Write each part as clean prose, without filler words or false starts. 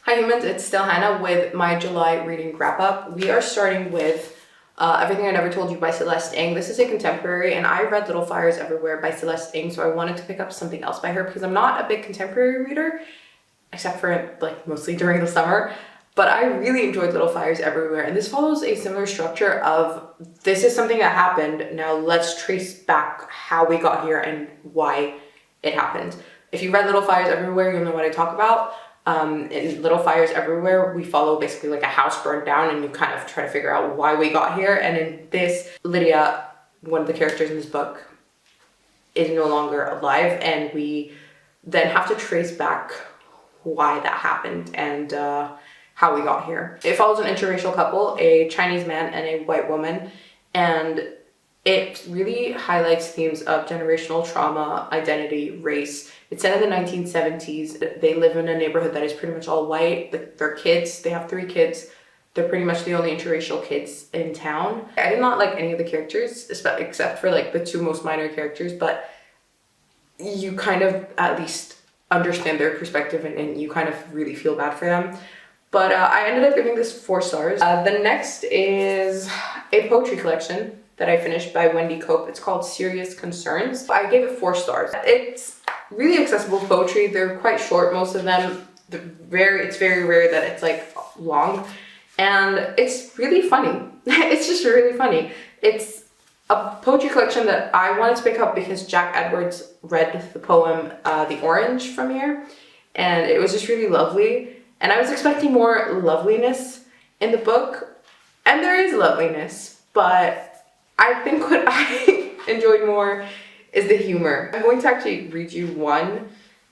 Hi humans, it's still Hannah with my July reading wrap up. We are starting with Everything I Never Told You by Celeste Ng. This is a contemporary and I read Little Fires Everywhere by Celeste Ng, so I wanted to pick up something else by her because I'm not a big contemporary reader, except for like mostly during the summer. But I really enjoyed Little Fires Everywhere, and this follows a similar structure of this is something that happened, now let's trace back how we got here and why it happened. If you read Little Fires Everywhere, you'll know what I talk about. In Little Fires Everywhere, we follow basically like a house burned down and you kind of try to figure out why we got here. And in this, Lydia, one of the characters in this book, is no longer alive, and we then have to trace back why that happened and how we got here. It follows an interracial couple, a Chinese man and a white woman, and it really highlights themes of generational trauma, identity, race. It's set in the 1970s. They live in a neighborhood that is pretty much all white. Their kids, they have 3 kids. They're pretty much the only interracial kids in town. I did not like any of the characters, except for like the 2 most minor characters, but you kind of at least understand their perspective and you kind of really feel bad for them. But I ended up giving this 4 stars. The next is a poetry collection that I finished by Wendy Cope. It's called Serious Concerns. I gave it 4 stars. It's really accessible poetry. They're quite short, most of them. It's very rare that it's like long, and it's really funny. It's just really funny. It's a poetry collection that I wanted to pick up because Jack Edwards read the poem The Orange from here, and it was just really lovely. And I was expecting more loveliness in the book, and there is loveliness, but I think what I enjoyed more is the humor. I'm going to actually read you one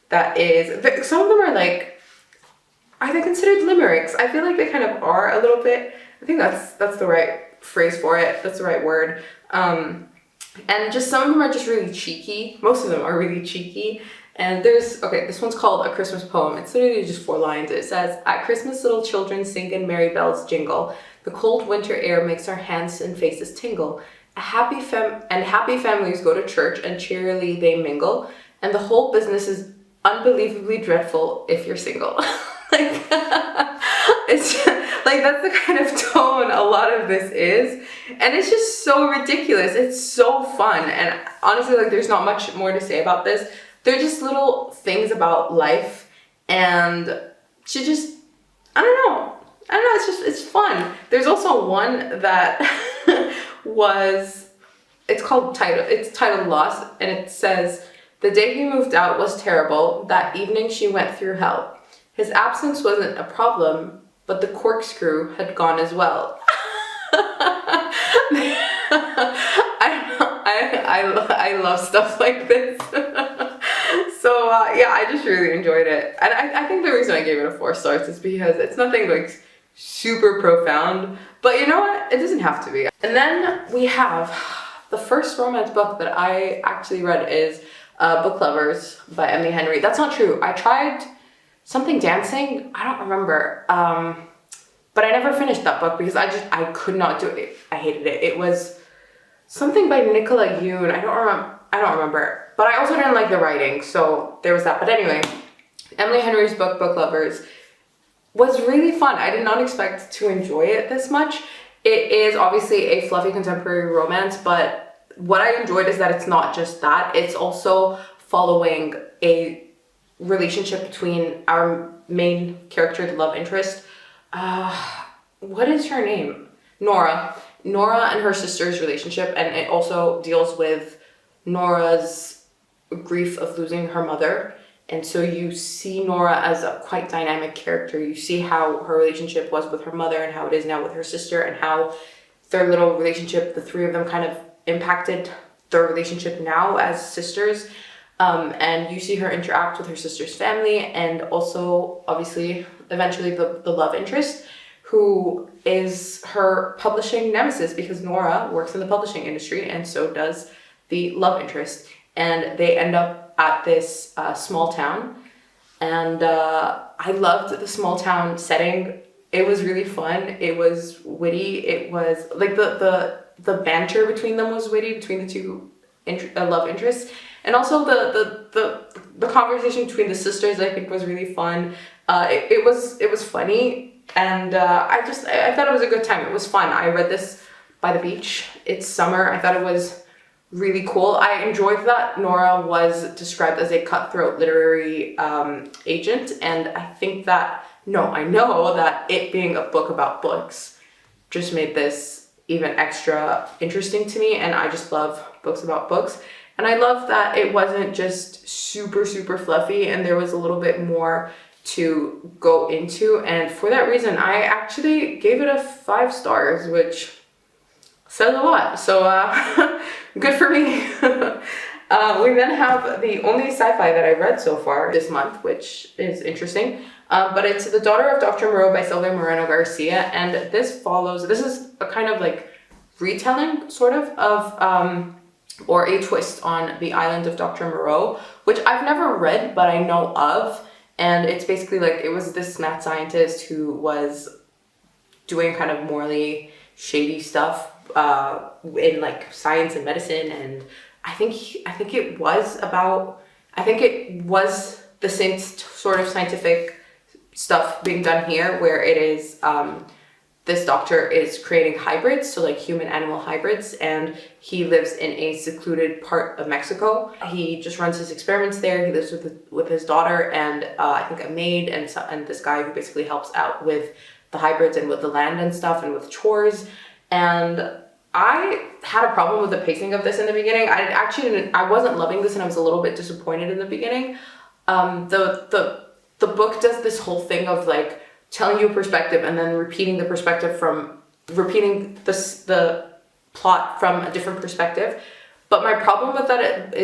that is, some of them are like, are they considered limericks? I feel like they kind of are a little bit. I think that's the right phrase for it. That's the right word. And just some of them are just really cheeky. Most of them are really cheeky. And this one's called A Christmas Poem. It's literally just 4 lines. It says, "At Christmas little children sing and merry bells jingle. The cold winter air makes our hands and faces tingle. Happy families go to church and cheerily they mingle. And the whole business is unbelievably dreadful if you're single." Like, it's like that's the kind of tone a lot of this is. And it's just so ridiculous. It's so fun. And honestly, like there's not much more to say about this. They're just little things about life, and she just, I don't know, it's fun. There's also one that it's titled Lost, and it says, "The day he moved out was terrible. That evening she went through hell. His absence wasn't a problem, but the corkscrew had gone as well." I love stuff like this. So yeah, I just really enjoyed it. And I think the reason I gave it a 4 stars is because it's nothing like super profound, but you know what? It doesn't have to be. And then we have the first romance book that I actually read is Book Lovers by Emily Henry. That's not true. I tried Something Dancing. I don't remember. But I never finished that book because I could not do it. I hated it. It was something by Nicola Yoon. I don't remember. But I also didn't like the writing, so there was that. But anyway, Emily Henry's book, Book Lovers, was really fun. I did not expect to enjoy it this much. It is obviously a fluffy contemporary romance, but what I enjoyed is that it's not just that. It's also following a relationship between our main character, the love interest. What is her name? Nora and her sister's relationship, and it also deals with Nora's grief of losing her mother. And so you see Nora as a quite dynamic character. You see how her relationship was with her mother and how it is now with her sister, and how their little relationship, the 3 of them, kind of impacted their relationship now as sisters. And you see her interact with her sister's family, and also obviously eventually the love interest, who is her publishing nemesis because Nora works in the publishing industry and so does the love interest. And they end up at this small town, and I loved the small town setting. It was really fun. It was witty. It was like the banter between them was witty, between the 2 love interests, and also the the conversation between the sisters, I think, was really fun. It was funny, and I thought it was a good time. It was fun. I read this by the beach. It's summer. I thought it was really cool. I enjoyed that Nora was described as a cutthroat literary agent, and I know that it being a book about books just made this even extra interesting to me, and I just love books about books. And I love that it wasn't just super, super fluffy, and there was a little bit more to go into, and for that reason, I actually gave it a 5 stars, which says a lot, so good for me. We then have the only sci-fi that I read so far this month, which is interesting, but it's The Daughter of Dr. Moreau by Sylvia Moreno Garcia, and this is a kind of like retelling sort of or a twist on The Island of Dr. Moreau, which I've never read, but I know of, and it's basically like, it was this mad scientist who was doing kind of morally shady stuff in like science and medicine, and I think it was the same sort of scientific stuff being done here, where it is this doctor is creating hybrids, so like human animal hybrids, and he lives in a secluded part of Mexico. He just runs his experiments there. He lives with his daughter and I think a maid and this guy who basically helps out with the hybrids and with the land and stuff and with chores. And I had a problem with the pacing of this in the beginning. I wasn't loving this, and I was a little bit disappointed in the beginning. The book does this whole thing of like telling you a perspective and then repeating the plot from a different perspective. But my problem with that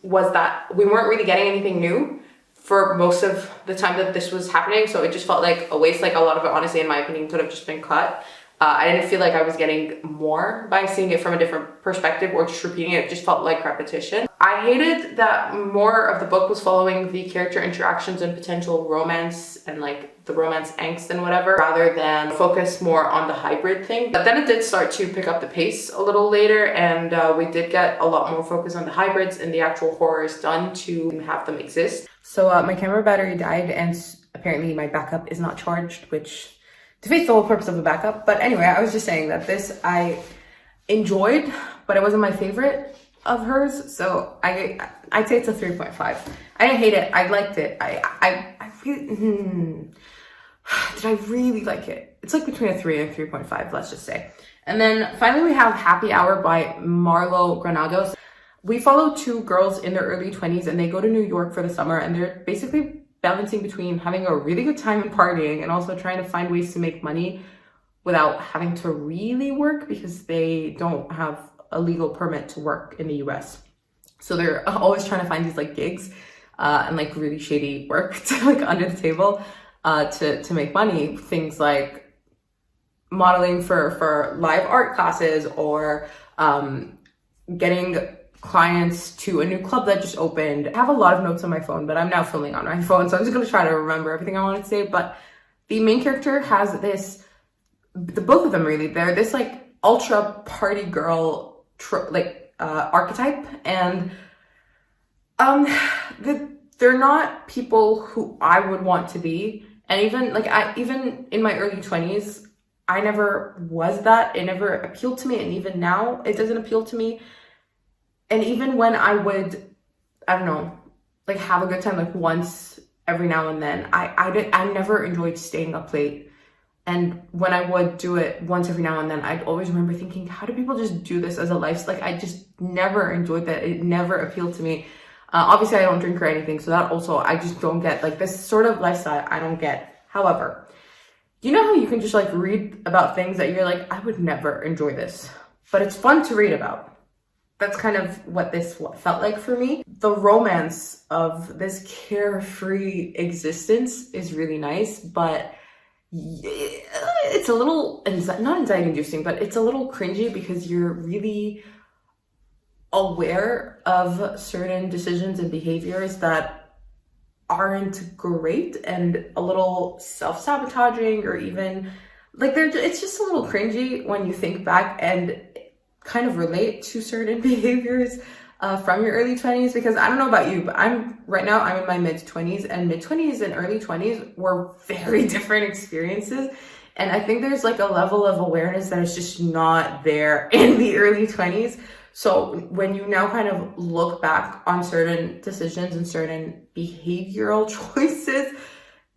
was that we weren't really getting anything new for most of the time that this was happening. So it just felt like a waste. Like a lot of it, honestly, in my opinion, could have just been cut. I didn't feel like I was getting more by seeing it from a different perspective or just repeating it. It just felt like repetition. I hated that more of the book was following the character interactions and potential romance and like the romance angst and whatever, rather than focus more on the hybrid thing. But then it did start to pick up the pace a little later, and we did get a lot more focus on the hybrids and the actual horrors done to have them exist. So my camera battery died, and apparently my backup is not charged, which defeats the whole purpose of a backup. But anyway, I was just saying that this I enjoyed, but it wasn't my favorite of hers. So I'd say it's a 3.5. I didn't hate it. I liked it. I really, did I really like it? It's like between a 3 and 3.5, let's just say. And then finally we have Happy Hour by Marlo Granados. We follow 2 girls in their early 20s, and they go to New York for the summer, and they're basically balancing between having a really good time and partying and also trying to find ways to make money without having to really work, because they don't have a legal permit to work in the US. So they're always trying to find these like gigs and like really shady work to like under the table to make money. Things like modeling for live art classes, or getting clients to a new club that just opened. I have a lot of notes on my phone, but I'm now filming on my phone, so I'm just going to try to remember everything I wanted to say. But the main character has both of them really, they're this like ultra party girl archetype, and they're not people who I would want to be. And even in my early 20s, I never was that. It never appealed to me, and even now it doesn't appeal to me. And even when I would, I don't know, like have a good time like once every now and then, I never enjoyed staying up late. And when I would do it once every now and then, I'd always remember thinking, how do people just do this as a life? Like, I just never enjoyed that. It never appealed to me. Obviously, I don't drink or anything, so that also, I just don't get, like, this sort of lifestyle, I don't get. However, you know how you can just, like, read about things that you're like, I would never enjoy this, but it's fun to read about. That's kind of what this felt like for me. The romance of this carefree existence is really nice, but it's a little, not anxiety inducing, but it's a little cringy because you're really aware of certain decisions and behaviors that aren't great and a little self-sabotaging, or even like it's just a little cringy when you think back and kind of relate to certain behaviors. from your early 20s, because I don't know about you, but right now I'm in my mid-20s, and mid-20s and early 20s were very different experiences. And I think there's like a level of awareness that is just not there in the early 20s. So when you now kind of look back on certain decisions and certain behavioral choices,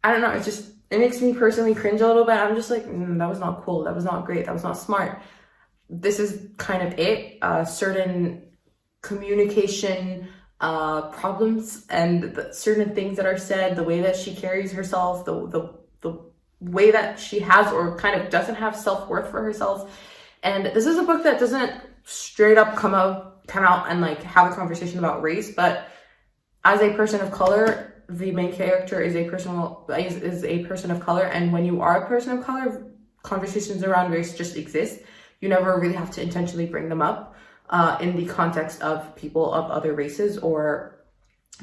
I don't know, it makes me personally cringe a little bit. I'm just like, that was not cool. That was not great. That was not smart. This is kind of it. Certain communication problems and certain things that are said, the way that she carries herself, the way that she has or kind of doesn't have self-worth for herself. And this is a book that doesn't straight up come out and like have a conversation about race, but as a person of color, the main character is a person of color, and when you are a person of color, conversations around race just exist. You never really have to intentionally bring them up in the context of people of other races, or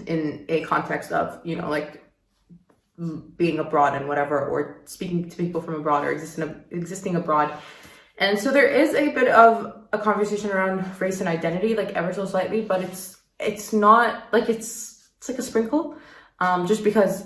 in a context of, you know, like being abroad and whatever, or speaking to people from abroad or existing abroad. And so there is a bit of a conversation around race and identity, like ever so slightly, but it's not like it's like a sprinkle, just because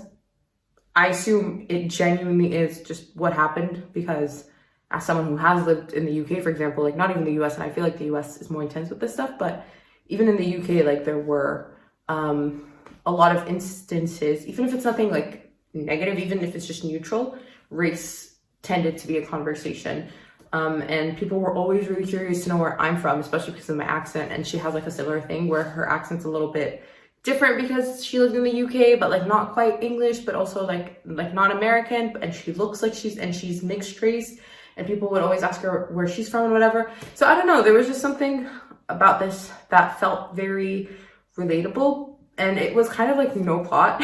I assume it genuinely is just what happened, because as someone who has lived in the UK, for example, like not even the US, and I feel like the US is more intense with this stuff, but even in the UK, like there were a lot of instances, even if it's nothing like negative, even if it's just neutral, race tended to be a conversation. And people were always really curious to know where I'm from, especially because of my accent. And she has like a similar thing where her accent's a little bit different because she lived in the UK, but like not quite English, but also like not American. And she looks like she's mixed race. And people would always ask her where she's from and whatever. So I don't know, there was just something about this that felt very relatable. And it was kind of like no plot.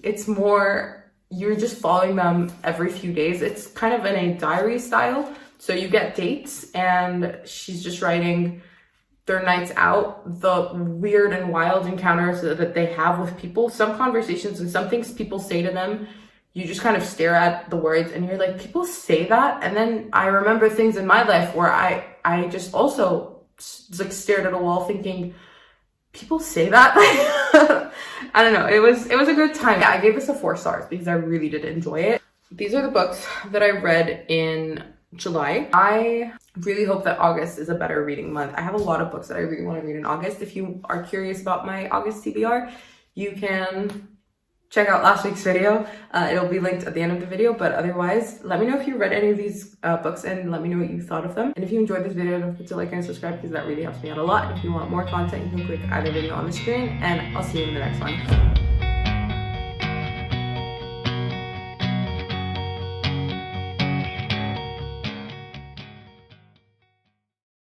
It's more, you're just following them every few days. It's kind of in a diary style. So you get dates and she's just writing their nights out, the weird and wild encounters that they have with people, some conversations and some things people say to them. You just kind of stare at the words and you're like, people say that? And then I remember things in my life where I just also like stared at a wall thinking, people say that? I don't know. It was a good time. Yeah, I gave this a 4 stars because I really did enjoy it. These are the books that I read in July. I really hope that August is a better reading month. I have a lot of books that I really want to read in August. If you are curious about my August TBR, you can check out last week's video. It'll be linked at the end of the video, but otherwise, let me know if you read any of these books and let me know what you thought of them. And if you enjoyed this video, don't forget to like and subscribe because that really helps me out a lot. If you want more content, you can click either video on the screen, and I'll see you in the next one.